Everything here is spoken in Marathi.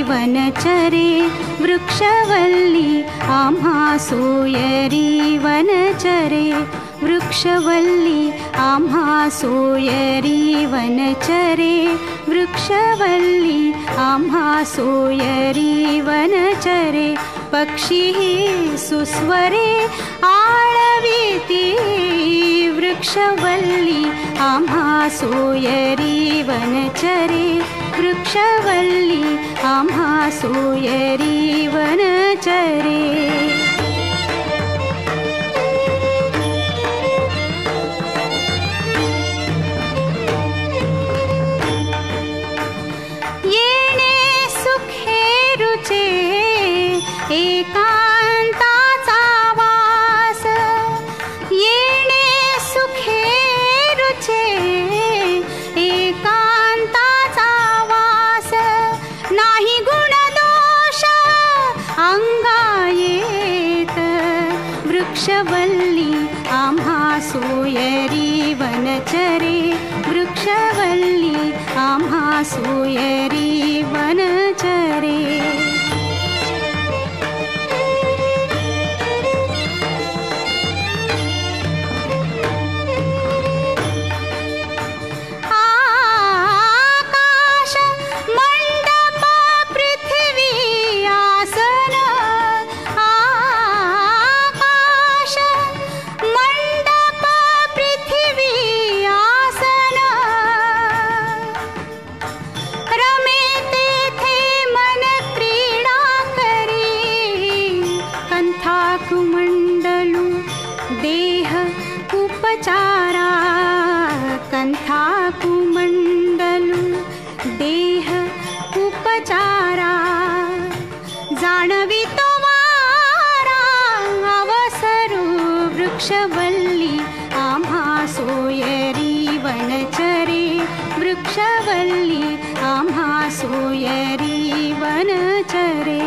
वनचरे वृक्षवल्ली आम्हा सोयरी वनचरे वृक्षवल्ली आम्हा सोयरी वनचरे वृक्षवल्ली आम्हा सोयरी वनचरे पक्षी सुस्वरे आळविती वृक्षवल्ली आम्हा सोयरी वनचरे वृक्षवल्ली आम्हा सोयरी वनचरे एकांताचा वास येणे सुखे रुचे एकांताचा वास नाही गुणदोष अंगा येत वृक्षवल्ली आम्हा सोयरी वनचरे वृक्षवल्ली आम्हा सोयरी वनचरे कुमंडलू देह उपचारा कंथा कुमंडलू देह उपचारा जाणवी तो वारा अवसरू वृक्षवल्ली आम्हा सोयरी वनचरे वृक्षवल्ली आम्हा सोयरी वनचरे